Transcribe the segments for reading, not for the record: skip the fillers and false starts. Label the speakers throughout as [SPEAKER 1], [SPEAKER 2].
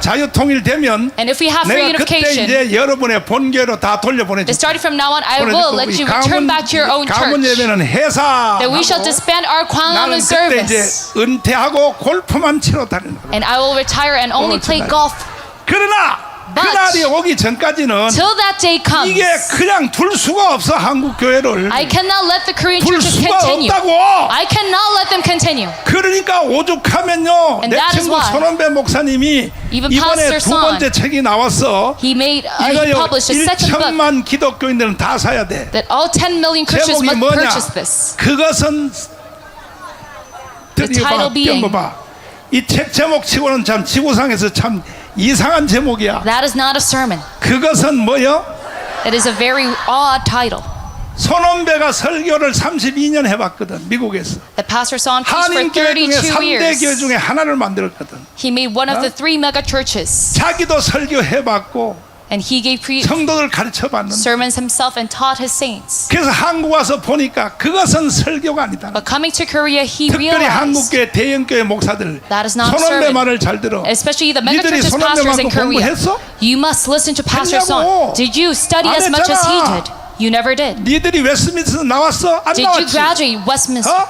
[SPEAKER 1] 자유통일되면
[SPEAKER 2] And if we have free
[SPEAKER 1] 내가 그때
[SPEAKER 2] unification,
[SPEAKER 1] 이제 여러분의 본교로 다 돌려보내줄게.
[SPEAKER 2] starting from now on, I will let you return back to your own
[SPEAKER 1] 가문
[SPEAKER 2] church.
[SPEAKER 1] 예배는 해사.
[SPEAKER 2] That we shall disband our
[SPEAKER 1] 나는
[SPEAKER 2] Kwanlun
[SPEAKER 1] 그때 이제
[SPEAKER 2] service.
[SPEAKER 1] 은퇴하고 골프만 치러 다니는 거야.
[SPEAKER 2] And I will retire and only play
[SPEAKER 1] 그날.
[SPEAKER 2] golf.
[SPEAKER 1] 그러나
[SPEAKER 2] But
[SPEAKER 1] 그날이 오기 전까지는
[SPEAKER 2] till that day comes,
[SPEAKER 1] 이게 그냥 둘 수가 없어. 한국 교회를
[SPEAKER 2] I cannot let the Korean
[SPEAKER 1] 둘
[SPEAKER 2] churches
[SPEAKER 1] 수가
[SPEAKER 2] continue.
[SPEAKER 1] 없다고.
[SPEAKER 2] I cannot let them continue.
[SPEAKER 1] 그러니까 오죽하면요,
[SPEAKER 2] And
[SPEAKER 1] 내
[SPEAKER 2] that is
[SPEAKER 1] 친구
[SPEAKER 2] why
[SPEAKER 1] 손원배 목사님이
[SPEAKER 2] even
[SPEAKER 1] 이번에
[SPEAKER 2] Pastor
[SPEAKER 1] 두 번째 책이 나왔어.
[SPEAKER 2] He
[SPEAKER 1] 이거요
[SPEAKER 2] published a second book
[SPEAKER 1] 1천만 기독교인들은 다 사야 돼.
[SPEAKER 2] that all 10 million Christians
[SPEAKER 1] 제목이
[SPEAKER 2] must
[SPEAKER 1] 뭐냐?
[SPEAKER 2] purchase this.
[SPEAKER 1] 그것은 드디어
[SPEAKER 2] title being-
[SPEAKER 1] 봐. 이 책 제목치고는 참 지구상에서 참 이상한 제목이야.
[SPEAKER 2] That is not a sermon.
[SPEAKER 1] 그것은 뭐요?
[SPEAKER 2] It is a very odd title.
[SPEAKER 1] 손원배가 설교를 32년 해봤거든, 미국에서.
[SPEAKER 2] That Pastor Son preached for
[SPEAKER 1] 한인교회 중에
[SPEAKER 2] 32
[SPEAKER 1] 3대 교회
[SPEAKER 2] years.
[SPEAKER 1] 중에 하나를 만들었거든.
[SPEAKER 2] He made one of the 3 mega churches.
[SPEAKER 1] 자기도 설교해봤고
[SPEAKER 2] And he gave
[SPEAKER 1] 성도들 가르쳐봤는데,
[SPEAKER 2] sermons himself and taught his saints.
[SPEAKER 1] 그래서 한국 와서 보니까 그것은 설교가 아니다.
[SPEAKER 2] But coming to Korea, he
[SPEAKER 1] 특별히
[SPEAKER 2] realized,
[SPEAKER 1] 한국교회 대형교회 목사들
[SPEAKER 2] That is not
[SPEAKER 1] 손원배
[SPEAKER 2] sermon.
[SPEAKER 1] 말을 잘 들어.
[SPEAKER 2] especially the mega
[SPEAKER 1] 니들이
[SPEAKER 2] churches pastors in
[SPEAKER 1] 손원배만큼
[SPEAKER 2] Korea,
[SPEAKER 1] 공부했어?
[SPEAKER 2] you must listen to Pastor
[SPEAKER 1] 했냐고.
[SPEAKER 2] Son. Did you study
[SPEAKER 1] 안
[SPEAKER 2] as much as he
[SPEAKER 1] 했잖아.
[SPEAKER 2] did? You never did.
[SPEAKER 1] 니들이 웨스트민스터 나왔어? 안
[SPEAKER 2] Did you
[SPEAKER 1] 나왔지?
[SPEAKER 2] graduate Westminster?
[SPEAKER 1] 어?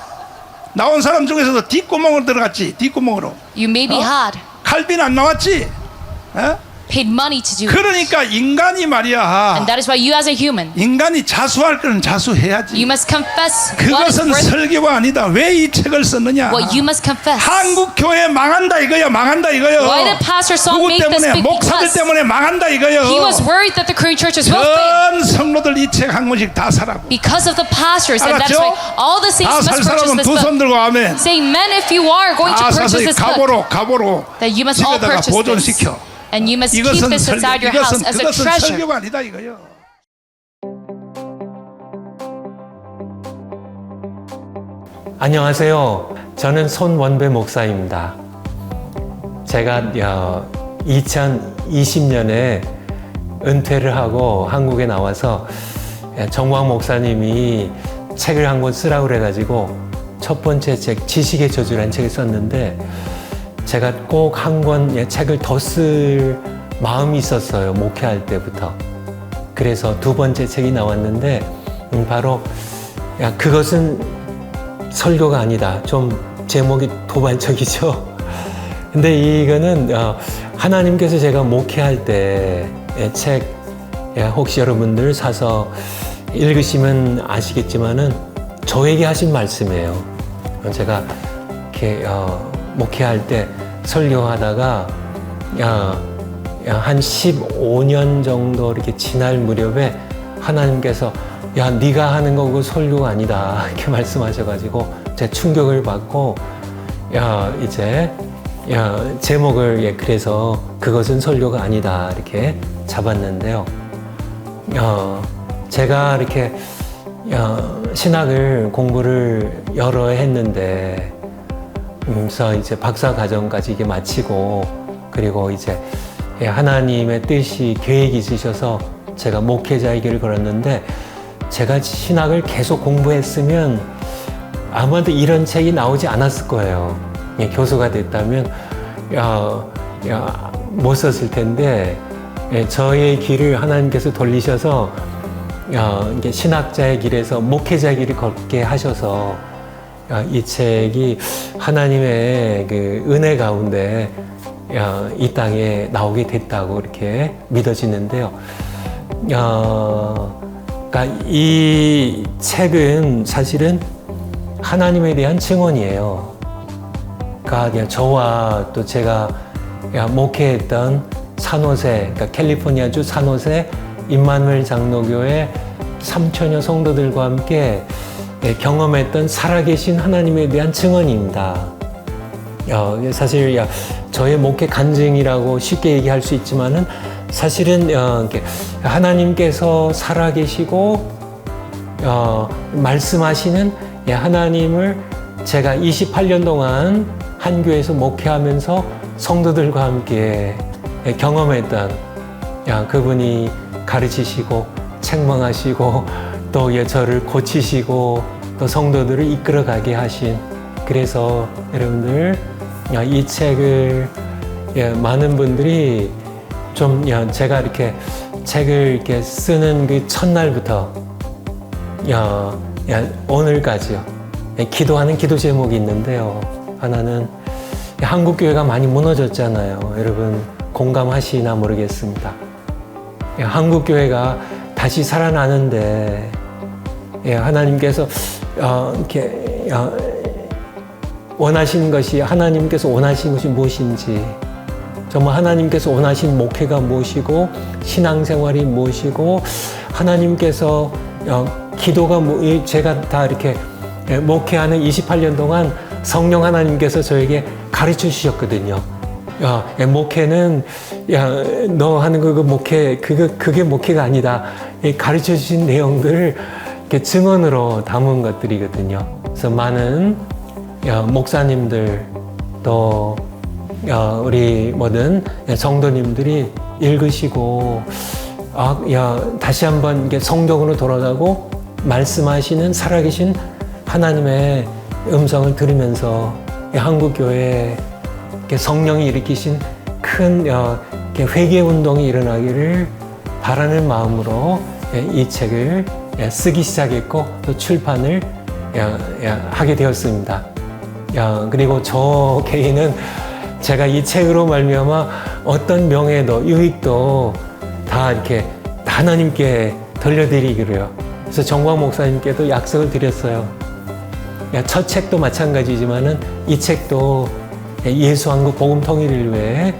[SPEAKER 1] 나온 사람 중에서도 뒷구멍으로 들어갔지. 뒷구멍으로.
[SPEAKER 2] You maybe had
[SPEAKER 1] 칼빈 안 나왔지? 어?
[SPEAKER 2] paid money to do it.
[SPEAKER 1] 그러니까 인간이 말이야.
[SPEAKER 2] And that is why you as a human,
[SPEAKER 1] 인간이 자수할 거는
[SPEAKER 2] you
[SPEAKER 1] 자수해야지.
[SPEAKER 2] must confess what is
[SPEAKER 1] 그것은
[SPEAKER 2] worth,
[SPEAKER 1] 설교가 아니다. 왜 이 책을 썼느냐?
[SPEAKER 2] what you must confess.
[SPEAKER 1] 한국 교회 망한다 이거야. 망한다 이거요.
[SPEAKER 2] Why did Pastor Son
[SPEAKER 1] 누구
[SPEAKER 2] make this
[SPEAKER 1] 때문에?
[SPEAKER 2] big?
[SPEAKER 1] 목사들
[SPEAKER 2] Because
[SPEAKER 1] 때문에 망한다 이거요.
[SPEAKER 2] he was worried that the Korean churches will fail.
[SPEAKER 1] 전 성도들 이 책 한 권씩 다 사라고.
[SPEAKER 2] Because of the pastors, and that is
[SPEAKER 1] 알았죠?
[SPEAKER 2] why all the saints
[SPEAKER 1] 다 살
[SPEAKER 2] must purchase
[SPEAKER 1] 사람은
[SPEAKER 2] this
[SPEAKER 1] 두 손
[SPEAKER 2] book.
[SPEAKER 1] 들고 아멘.
[SPEAKER 2] Saying, men, if you are going to
[SPEAKER 1] 다 사서
[SPEAKER 2] purchase this book,
[SPEAKER 1] 가보로
[SPEAKER 2] that you must all
[SPEAKER 1] 집에다가
[SPEAKER 2] purchase this.
[SPEAKER 1] 보존시켜.
[SPEAKER 2] And you must keep
[SPEAKER 1] 이것은
[SPEAKER 2] this inside your house as a
[SPEAKER 1] 그것은
[SPEAKER 2] treasure.
[SPEAKER 1] 설교가 아니다 이거요.
[SPEAKER 3] 안녕하세요. 저는 손원배 목사입니다. 제가 2020년에 은퇴를 하고 한국에 나와서 정광 목사님이 책을 한 권 쓰라고 그래가지고 첫 번째 책 지식의 저주라는 책을 썼는데 제가 꼭 한 권 책을 더 쓸 마음이 있었어요. 목회할 때부터. 그래서 두 번째 책이 나왔는데 바로 그것은 설교가 아니다. 좀 제목이 도발적이죠. 근데 이거는 하나님께서 제가 목회할 때 책 혹시 여러분들 사서 읽으시면 아시겠지만은 저에게 하신 말씀이에요. 제가 이렇게 목회할 때 설교하다가 한 15년 정도 이렇게 지날 무렵에 하나님께서 야, 네가 하는 거 그거 설교가 아니다 이렇게 말씀하셔가지고 제가 충격을 받고 제목을 그래서 그것은 설교가 아니다 이렇게 잡았는데요. 제가 이렇게 신학을 공부를 여러 해 했는데 그래서 이제 박사 과정까지 이게 마치고 그리고 이제 하나님의 뜻이 계획이 있으셔서 제가 목회자의 길을 걸었는데 제가 신학을 계속 공부했으면 아마도 이런 책이 나오지 않았을 거예요. 교수가 됐다면 못 썼을 텐데 저의 길을 하나님께서 돌리셔서 신학자의 길에서 목회자의 길을 걷게 하셔서 이 책이 하나님의 그 은혜 가운데 이 땅에 나오게 됐다고 이렇게 믿어지는데요. 그러니까 이 책은 사실은 하나님에 대한 증언이에요. 그러니까 저와 또 제가 목회했던 산호세, 그러니까 캘리포니아주 산호세 임마누엘 장로교회 3천여 성도들과 함께 경험했던 살아계신 하나님에 대한 증언입니다. 사실 저의 목회 간증이라고 쉽게 얘기할 수 있지만은 사실은 하나님께서 살아계시고 말씀하시는 하나님을 제가 28년 동안 한 교회에서 목회하면서 성도들과 함께 경험했던 그분이 가르치시고 책망하시고 또 저를 고치시고 또 성도들을 이끌어가게 하신 그래서 여러분들 이 책을 많은 분들이 좀 제가 이렇게 책을 이렇게 쓰는 그 첫날부터 오늘까지요. 기도하는 기도 제목이 있는데요. 하나는 한국 교회가 많이 무너졌잖아요. 여러분 공감하시나 모르겠습니다. 한국 교회가 다시 살아나는데 하나님께서 이렇게 원하신 것이 하나님께서 원하신 것이 무엇인지 정말 하나님께서 원하신 목회가 무엇이고 신앙생활이 무엇이고 하나님께서 기도가 제가 다 이렇게 목회하는 28년 동안 성령 하나님께서 저에게 가르쳐 주셨거든요. 목회는 너 하는 그 목회 그게 목회가 아니다. 가르쳐 주신 내용들을 이렇게 증언으로 담은 것들이거든요. 그래서 많은 목사님들 또 우리 모든 성도님들이 읽으시고 다시 한번 이게 성경으로 돌아가고 말씀하시는 살아계신 하나님의 음성을 들으면서 한국 교회에 성령이 일으키신 큰 회개 운동이 일어나기를 바라는 마음으로 이 책을 쓰기 시작했고 또 출판을 하게 되었습니다. 그리고 저 개인은 제가 이 책으로 말미암아 어떤 명예도 유익도 다 이렇게 하나님께 돌려드리기로요. 그래서 정광 목사님께도 약속을 드렸어요. 첫 책도 마찬가지지만은 이 책도 예수 한국 복음 통일을 위해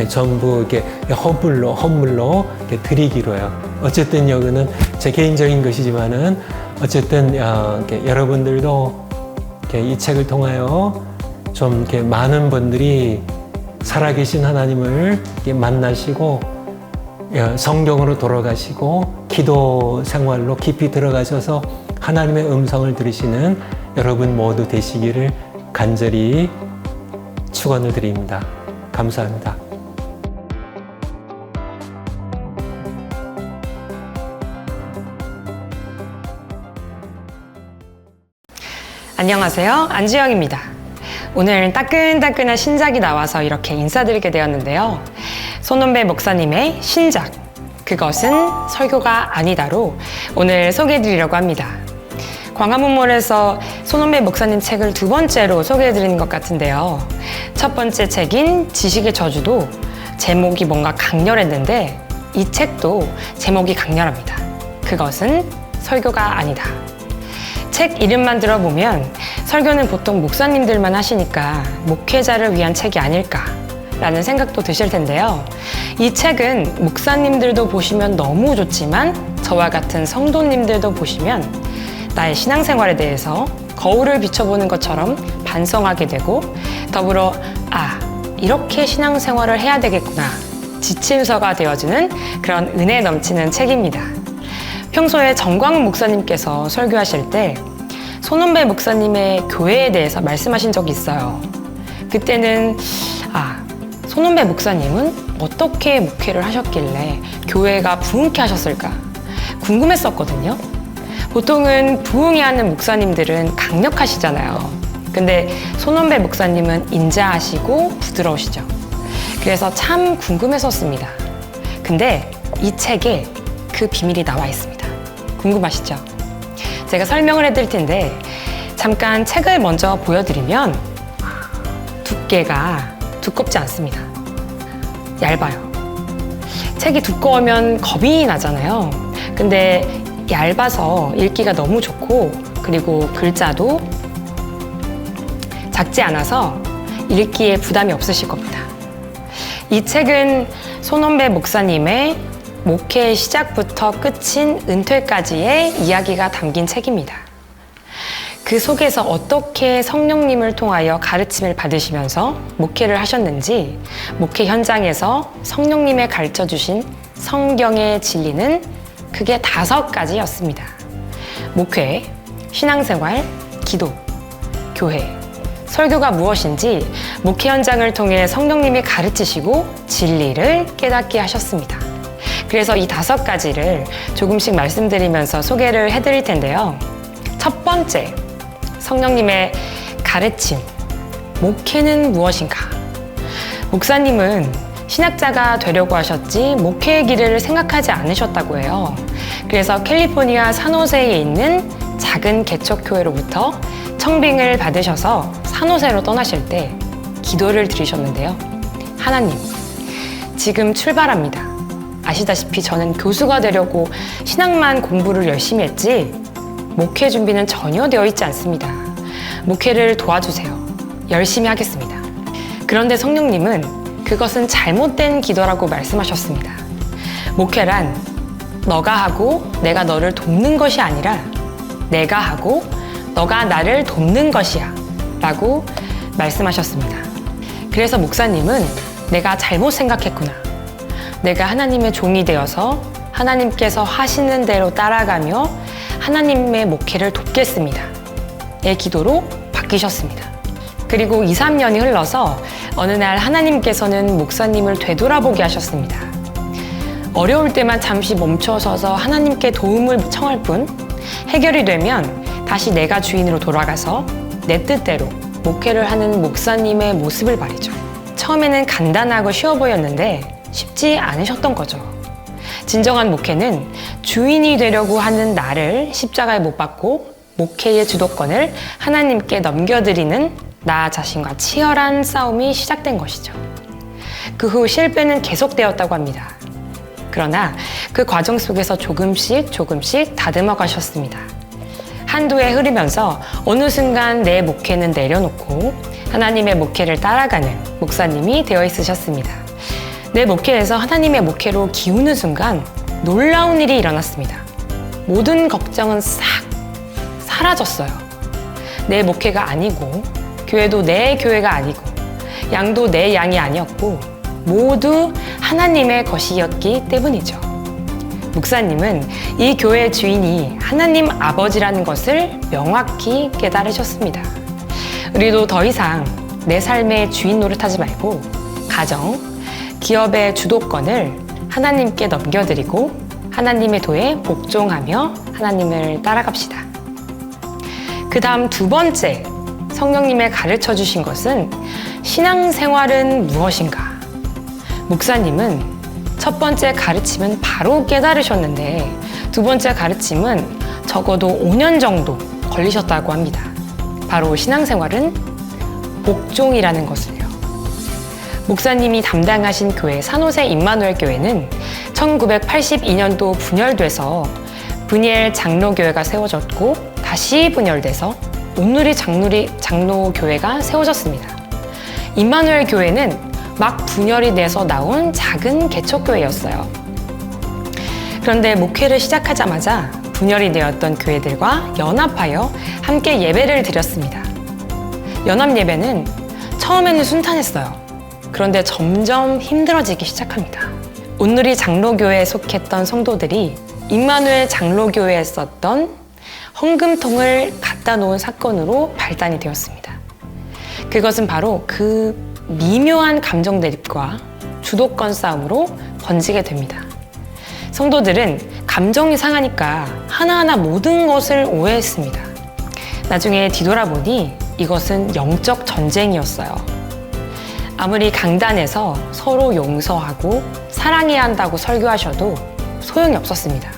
[SPEAKER 3] 전부 이렇게 헌물로 이렇게 드리기로요. 어쨌든 여기는 제 개인적인 것이지만은 어쨌든 이렇게 여러분들도 이렇게 이 책을 통하여 좀 이렇게 많은 분들이 살아계신 하나님을 이렇게 만나시고 성경으로 돌아가시고 기도 생활로 깊이 들어가셔서 하나님의 음성을 들으시는 여러분 모두 되시기를 간절히 축원을 드립니다. 감사합니다.
[SPEAKER 4] 안녕하세요. 안지영입니다. 오늘 따끈따끈한 신작이 나와서 이렇게 인사드리게 되었는데요. 손원배 목사님의 신작, 그것은 설교가 아니다로 오늘 소개해드리려고 합니다. 광화문몰에서 손원배 목사님 책을 두 번째로 소개해드리는 것 같은데요. 첫 번째 책인 지식의 저주도 제목이 뭔가 강렬했는데 이 책도 제목이 강렬합니다. 그것은 설교가 아니다. 책 이름만 들어보면 설교는 보통 목사님들만 하시니까 목회자를 위한 책이 아닐까라는 생각도 드실 텐데요. 이 책은 목사님들도 보시면 너무 좋지만 저와 같은 성도님들도 보시면 나의 신앙생활에 대해서 거울을 비춰보는 것처럼 반성하게 되고 더불어 이렇게 신앙생활을 해야 되겠구나 지침서가 되어주는 그런 은혜 넘치는 책입니다. 평소에 정광훈 목사님께서 설교하실 때 손원배 목사님의 교회에 대해서 말씀하신 적이 있어요. 그때는 손원배 목사님은 어떻게 목회를 하셨길래 교회가 부흥케 하셨을까 궁금했었거든요. 보통은 부흥해하는 목사님들은 강력하시잖아요. 근데 손원배 목사님은 인자하시고 부드러우시죠. 그래서 참 궁금했었습니다. 근데 이 책에 그 비밀이 나와 있습니다. 궁금하시죠? 제가 설명을 해드릴 텐데 잠깐 책을 먼저 보여드리면 두께가 두껍지 않습니다. 얇아요. 책이 두꺼우면 겁이 나잖아요. 근데 얇아서 읽기가 너무 좋고 그리고 글자도 작지 않아서 읽기에 부담이 없으실 겁니다. 이 책은 손원배 목사님의 목회의 시작부터 끝인 은퇴까지의 이야기가 담긴 책입니다. 그 속에서 어떻게 성령님을 통하여 가르침을 받으시면서 목회를 하셨는지 목회 현장에서 성령님의 가르쳐주신 성경의 진리는 크게 5가지였습니다. 목회, 신앙생활, 기도, 교회, 설교가 무엇인지 목회 현장을 통해 성령님이 가르치시고 진리를 깨닫게 하셨습니다. 그래서 이 5가지를 조금씩 말씀드리면서 소개를 해드릴 텐데요. 첫 번째, 성령님의 가르침. 목회는 무엇인가? 목사님은 신학자가 되려고 하셨지 목회의 길을 생각하지 않으셨다고 해요. 그래서 캘리포니아 산호세에 있는 작은 개척교회로부터 청빙을 받으셔서 산호세로 떠나실 때 기도를 드리셨는데요. 하나님, 지금 출발합니다. 아시다시피 저는 교수가 되려고 신학만 공부를 열심히 했지 목회 준비는 전혀 되어 있지 않습니다. 목회를 도와주세요. 열심히 하겠습니다. 그런데 성령님은 그것은 잘못된 기도라고 말씀하셨습니다. 목회란 너가 하고 내가 너를 돕는 것이 아니라 내가 하고 너가 나를 돕는 것이야 라고 말씀하셨습니다. 그래서 목사님은 내가 잘못 생각했구나. 내가 하나님의 종이 되어서 하나님께서 하시는 대로 따라가며 하나님의 목회를 돕겠습니다. 의 기도로 바뀌셨습니다. 그리고 2, 3년이 흘러서 어느 날 하나님께서는 목사님을 되돌아보게 하셨습니다. 어려울 때만 잠시 멈춰서서 하나님께 도움을 청할 뿐 해결이 되면 다시 내가 주인으로 돌아가서 내 뜻대로 목회를 하는 목사님의 모습을 말이죠. 처음에는 간단하고 쉬워 보였는데 쉽지 않으셨던 거죠. 진정한 목회는 주인이 되려고 하는 나를 십자가에 못 박고 목회의 주도권을 하나님께 넘겨드리는 나 자신과 치열한 싸움이 시작된 것이죠. 그 후 실패는 계속되었다고 합니다. 그러나 그 과정 속에서 조금씩 다듬어 가셨습니다. 한두 해 흐르면서 어느 순간 내 목회는 내려놓고 하나님의 목회를 따라가는 목사님이 되어 있으셨습니다. 내 목회에서 하나님의 목회로 기우는 순간 놀라운 일이 일어났습니다. 모든 걱정은 싹 사라졌어요. 내 목회가 아니고 교회도 내 교회가 아니고 양도 내 양이 아니었고 모두 하나님의 것이었기 때문이죠. 목사님은 이 교회의 주인이 하나님 아버지라는 것을 명확히 깨달으셨습니다. 우리도 더 이상 내 삶의 주인 노릇하지 말고 가정, 기업의 주도권을 하나님께 넘겨드리고 하나님의 도에 복종하며 하나님을 따라갑시다. 그 다음 두 번째 성령님의 가르쳐 주신 것은 신앙생활은 무엇인가? 목사님은 첫 번째 가르침은 바로 깨달으셨는데 두 번째 가르침은 적어도 5년 정도 걸리셨다고 합니다. 바로 신앙생활은 복종이라는 것을요. 목사님이 담당하신 교회 산호세 임마누엘 교회는 1982년도 분열돼서 분이엘 장로교회가 세워졌고 다시 분열돼서 온누리 장로교회가 세워졌습니다. 임마누엘 교회는 막 분열이 돼서 나온 작은 개척교회였어요. 그런데 목회를 시작하자마자 분열이 되었던 교회들과 연합하여 함께 예배를 드렸습니다. 연합 예배는 처음에는 순탄했어요. 그런데 점점 힘들어지기 시작합니다. 온누리 장로교회에 속했던 성도들이 임마누엘 장로교회에 썼던 헌금통을 갖다 놓은 사건으로 발단이 되었습니다. 그것은 바로 그 미묘한 감정 대립과 주도권 싸움으로 번지게 됩니다. 성도들은 감정이 상하니까 하나하나 모든 것을 오해했습니다. 나중에 뒤돌아보니 이것은 영적 전쟁이었어요. 아무리 강단에서 서로 용서하고 사랑해야 한다고 설교하셔도 소용이 없었습니다.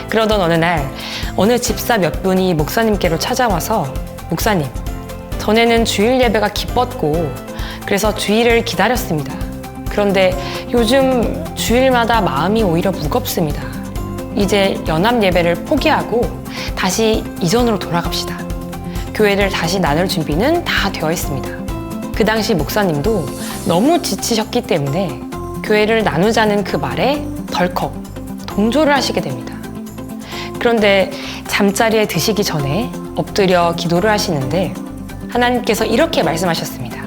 [SPEAKER 4] 그러던 어느 날 어느 집사 몇 분이 목사님께로 찾아와서 목사님, 전에는 주일 예배가 기뻤고 그래서 주일을 기다렸습니다. 그런데 요즘 주일마다 마음이 오히려 무겁습니다. 이제 연합 예배를 포기하고 다시 이전으로 돌아갑시다. 교회를 다시 나눌 준비는 다 되어 있습니다. 그 당시 목사님도 너무 지치셨기 때문에 교회를 나누자는 그 말에 덜컥 동조를 하시게 됩니다. 그런데 잠자리에 드시기 전에 엎드려 기도를 하시는데 하나님께서 이렇게 말씀하셨습니다.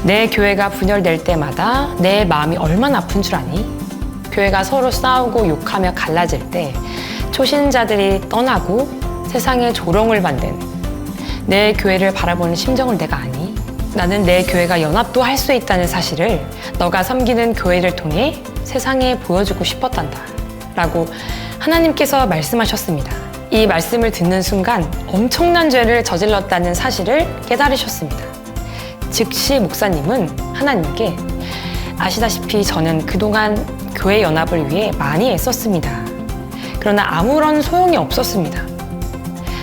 [SPEAKER 4] 내 교회가 분열될 때마다 내 마음이 얼마나 아픈 줄 아니? 교회가 서로 싸우고 욕하며 갈라질 때 초신자들이 떠나고 세상에 조롱을 받는 내 교회를 바라보는 심정을 내가 아니? 나는 내 교회가 연합도 할 수 있다는 사실을 너가 섬기는 교회를 통해 세상에 보여주고 싶었단다. 라고 하나님께서 말씀하셨습니다. 이 말씀을 듣는 순간 엄청난 죄를 저질렀다는 사실을 깨달으셨습니다. 즉시 목사님은 하나님께 아시다시피 저는 그동안 교회 연합을 위해 많이 애썼습니다. 그러나 아무런 소용이 없었습니다.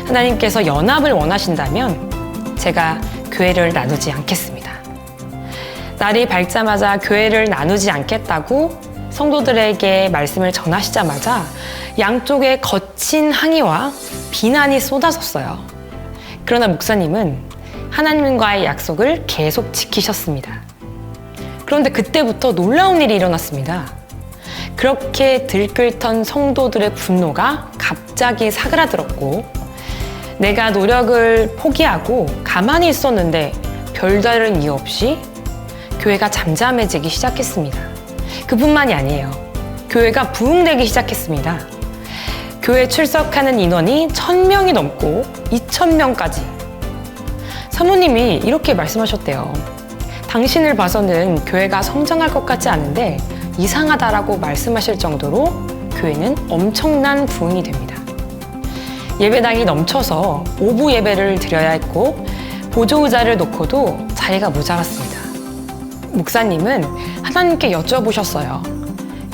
[SPEAKER 4] 하나님께서 연합을 원하신다면 제가 교회를 나누지 않겠습니다. 날이 밝자마자 교회를 나누지 않겠다고 성도들에게 말씀을 전하시자마자 양쪽에 거친 항의와 비난이 쏟아졌어요. 그러나 목사님은 하나님과의 약속을 계속 지키셨습니다. 그런데 그때부터 놀라운 일이 일어났습니다. 그렇게 들끓던 성도들의 분노가 갑자기 사그라들었고, 내가 노력을 포기하고 가만히 있었는데 별다른 이유 없이 교회가 잠잠해지기 시작했습니다. 그뿐만이 아니에요. 교회가 부흥되기 시작했습니다. 교회 출석하는 인원이 1000명이 넘고 2000명까지. 사모님이 이렇게 말씀하셨대요. 당신을 봐서는 교회가 성장할 것 같지 않은데 이상하다라고 말씀하실 정도로 교회는 엄청난 부흥이 됩니다. 예배당이 넘쳐서 오부 예배를 드려야 했고 보조의자를 놓고도 자리가 모자랐습니다. 목사님은 하나님께 여쭤보셨어요.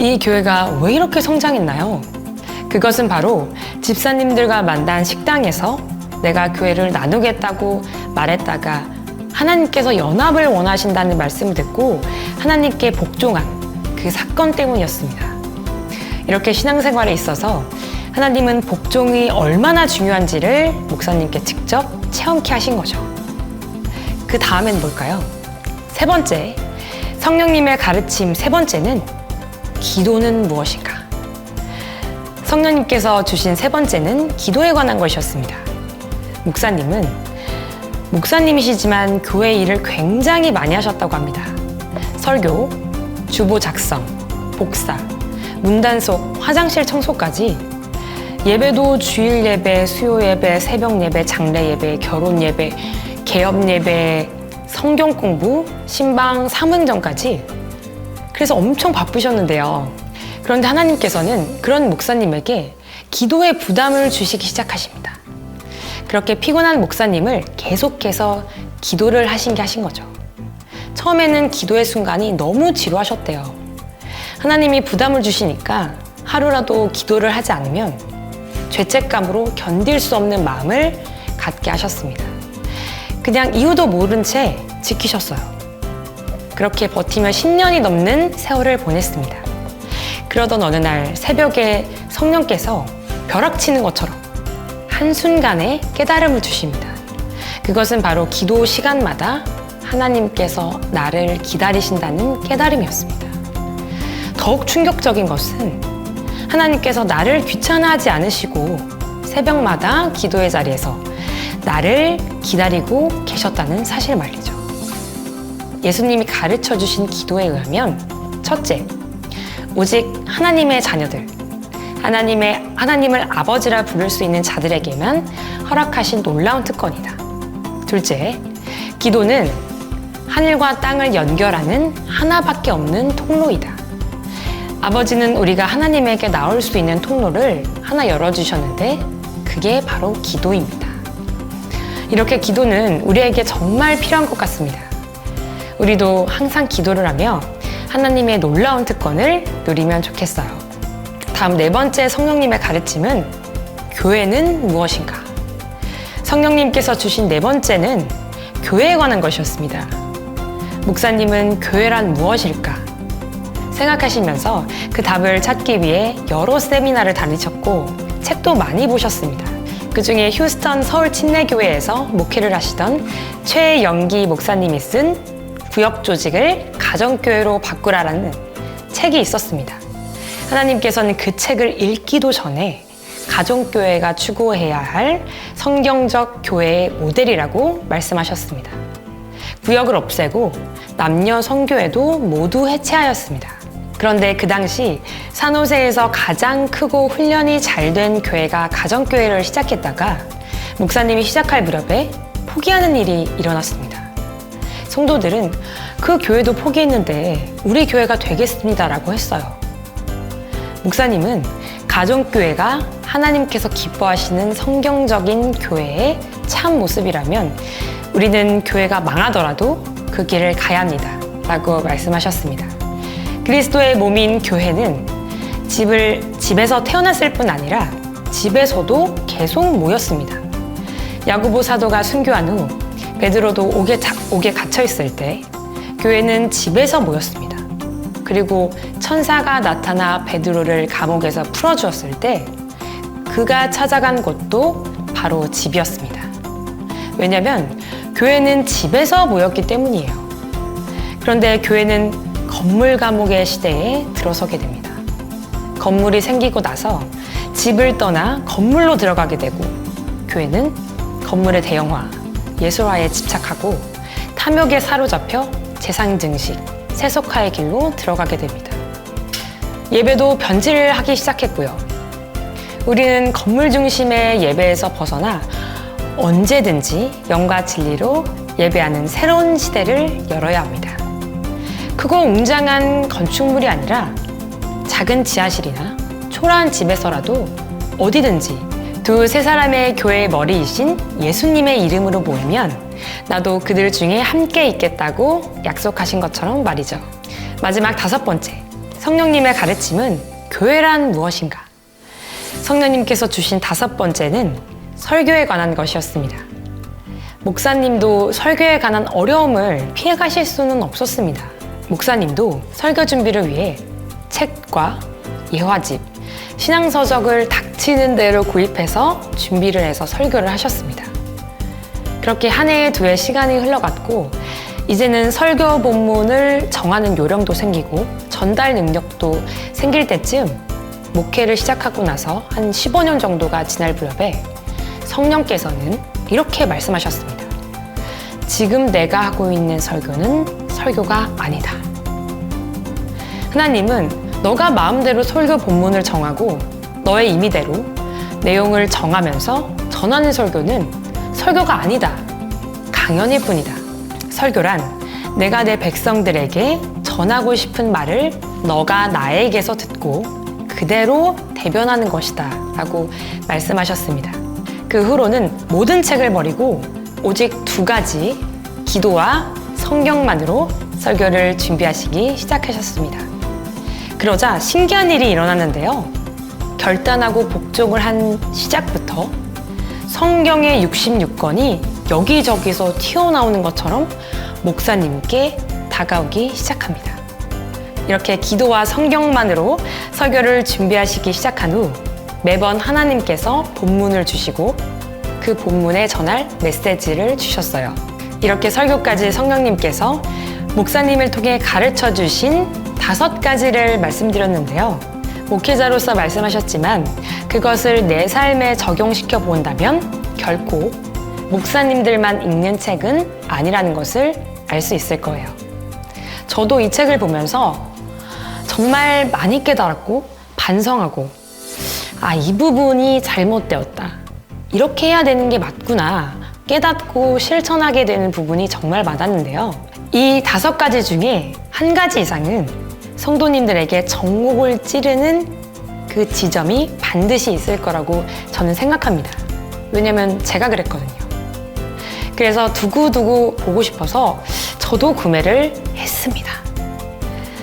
[SPEAKER 4] 이 교회가 왜 이렇게 성장했나요? 그것은 바로 집사님들과 만난 식당에서 내가 교회를 나누겠다고 말했다가 하나님께서 연합을 원하신다는 말씀을 듣고 하나님께 복종한 그 사건 때문이었습니다. 이렇게 신앙생활에 있어서 하나님은 복종이 얼마나 중요한지를 목사님께 직접 체험케 하신 거죠. 그 다음엔 뭘까요? 세 번째, 성령님의 가르침 세 번째는 기도는 무엇인가? 성령님께서 주신 세 번째는 기도에 관한 것이었습니다. 목사님은 목사님이시지만 교회 일을 굉장히 많이 하셨다고 합니다. 설교, 주보 작성, 복사, 문단속, 화장실 청소까지 예배도 주일 예배, 수요 예배, 새벽 예배, 장례 예배, 결혼 예배, 개업 예배, 성경 공부, 신방, 사무행전까지. 그래서 엄청 바쁘셨는데요. 그런데 하나님께서는 그런 목사님에게 기도의 부담을 주시기 시작하십니다. 그렇게 피곤한 목사님을 계속해서 기도를 하신 거죠. 처음에는 기도의 순간이 너무 지루하셨대요. 하나님이 부담을 주시니까 하루라도 기도를 하지 않으면 죄책감으로 견딜 수 없는 마음을 갖게 하셨습니다. 그냥 이유도 모른 채 지키셨어요. 그렇게 버티며 10년이 넘는 세월을 보냈습니다. 그러던 어느 날 새벽에 성령께서 벼락치는 것처럼 한순간에 깨달음을 주십니다. 그것은 바로 기도 시간마다 하나님께서 나를 기다리신다는 깨달음이었습니다. 더욱 충격적인 것은 하나님께서 나를 귀찮아하지 않으시고 새벽마다 기도의 자리에서 나를 기다리고 계셨다는 사실 말이죠. 예수님이 가르쳐 주신 기도에 의하면 첫째, 오직 하나님의 자녀들, 하나님을 아버지라 부를 수 있는 자들에게만 허락하신 놀라운 특권이다. 둘째, 기도는 하늘과 땅을 연결하는 하나밖에 없는 통로이다. 아버지는 우리가 하나님에게 나올 수 있는 통로를 하나 열어주셨는데 그게 바로 기도입니다. 이렇게 기도는 우리에게 정말 필요한 것 같습니다. 우리도 항상 기도를 하며 하나님의 놀라운 특권을 누리면 좋겠어요. 다음 네 번째 성령님의 가르침은 교회는 무엇인가? 성령님께서 주신 네 번째는 교회에 관한 것이었습니다. 목사님은 교회란 무엇일까? 생각하시면서 그 답을 찾기 위해 여러 세미나를 다니셨고 책도 많이 보셨습니다. 그 중에 휴스턴 서울 침례교회에서 목회를 하시던 최영기 목사님이 쓴 구역 조직을 가정교회로 바꾸라라는 책이 있었습니다. 하나님께서는 그 책을 읽기도 전에 가정교회가 추구해야 할 성경적 교회의 모델이라고 말씀하셨습니다. 구역을 없애고 남녀 성교회도 모두 해체하였습니다. 그런데 그 당시 산호세에서 가장 크고 훈련이 잘 된 교회가 가정교회를 시작했다가 목사님이 시작할 무렵에 포기하는 일이 일어났습니다. 성도들은 그 교회도 포기했는데 우리 교회가 되겠습니다라고 했어요. 목사님은 가정교회가 하나님께서 기뻐하시는 성경적인 교회의 참 모습이라면 우리는 교회가 망하더라도 그 길을 가야 합니다. 라고 말씀하셨습니다. 그리스도의 몸인 교회는 집에서 태어났을 뿐 아니라 집에서도 계속 모였습니다. 야고보 사도가 순교한 후 베드로도 옥에 갇혀 있을 때 교회는 집에서 모였습니다. 그리고 천사가 나타나 베드로를 감옥에서 풀어주었을 때 그가 찾아간 곳도 바로 집이었습니다. 왜냐하면 교회는 집에서 모였기 때문이에요. 그런데 교회는 건물 감옥의 시대에 들어서게 됩니다. 건물이 생기고 나서 집을 떠나 건물로 들어가게 되고 교회는 건물의 대형화, 예술화에 집착하고 탐욕에 사로잡혀 재상 증식, 세속화의 길로 들어가게 됩니다. 예배도 변질하기 시작했고요. 우리는 건물 중심의 예배에서 벗어나 언제든지 영과 진리로 예배하는 새로운 시대를 열어야 합니다. 크고 웅장한 건축물이 아니라 작은 지하실이나 초라한 집에서라도 어디든지 두세 사람의 교회의 머리이신 예수님의 이름으로 모이면 나도 그들 중에 함께 있겠다고 약속하신 것처럼 말이죠. 마지막 5번째, 성령님의 가르침은 교회란 무엇인가? 성령님께서 주신 5번째는 설교에 관한 것이었습니다. 목사님도 설교에 관한 어려움을 피해 가실 수는 없었습니다. 목사님도 설교 준비를 위해 책과 예화집, 신앙서적을 닥치는 대로 구입해서 준비를 해서 설교를 하셨습니다. 그렇게 한 해에 2해 시간이 흘러갔고 이제는 설교 본문을 정하는 요령도 생기고 전달 능력도 생길 때쯤 목회를 시작하고 나서 한 15년 정도가 지날 무렵에 성령께서는 이렇게 말씀하셨습니다. 지금 내가 하고 있는 설교는 설교가 아니다. 하나님은 너가 마음대로 설교 본문을 정하고 너의 임의대로 내용을 정하면서 전하는 설교는 설교가 아니다. 강연일 뿐이다. 설교란 내가 내 백성들에게 전하고 싶은 말을 너가 나에게서 듣고 그대로 대변하는 것이다. 라고 말씀하셨습니다. 그 후로는 모든 책을 버리고 오직 2가지 기도와 성경만으로 설교를 준비하시기 시작하셨습니다. 그러자 신기한 일이 일어났는데요. 결단하고 복종을 한 시작부터 성경의 66권이 여기저기서 튀어나오는 것처럼 목사님께 다가오기 시작합니다. 이렇게 기도와 성경만으로 설교를 준비하시기 시작한 후 매번 하나님께서 본문을 주시고 그 본문에 전할 메시지를 주셨어요. 이렇게 설교까지 성령님께서 목사님을 통해 가르쳐 주신 5가지를 말씀드렸는데요. 목회자로서 말씀하셨지만 그것을 내 삶에 적용시켜 본다면 결코 목사님들만 읽는 책은 아니라는 것을 알 수 있을 거예요. 저도 이 책을 보면서 정말 많이 깨달았고 반성하고 이 부분이 잘못되었다. 이렇게 해야 되는 게 맞구나. 깨닫고 실천하게 되는 부분이 정말 많았는데요. 이 5가지 중에 1가지 이상은 성도님들에게 정목을 찌르는 그 지점이 반드시 있을 거라고 저는 생각합니다. 왜냐면 제가 그랬거든요. 그래서 두고두고 보고 싶어서 저도 구매를 했습니다.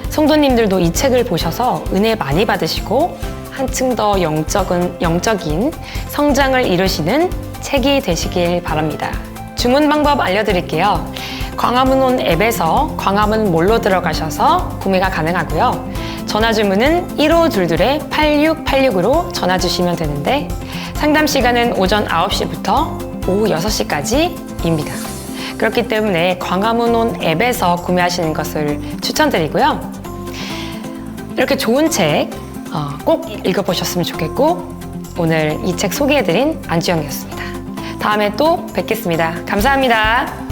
[SPEAKER 4] 성도님들도 이 책을 보셔서 은혜 많이 받으시고 한층 더 영적인 성장을 이루시는 책이 되시길 바랍니다. 주문 방법 알려드릴게요. 광화문온 앱에서 광화문몰로 들어가셔서 구매가 가능하고요. 전화 주문은 1522-8686으로 전화 주시면 되는데 상담 시간은 오전 9시부터 오후 6시까지입니다. 그렇기 때문에 광화문온 앱에서 구매하시는 것을 추천드리고요. 이렇게 좋은 책 꼭 읽어보셨으면 좋겠고 오늘 이 책 소개해드린 안주영이었습니다. 다음에 또 뵙겠습니다. 감사합니다.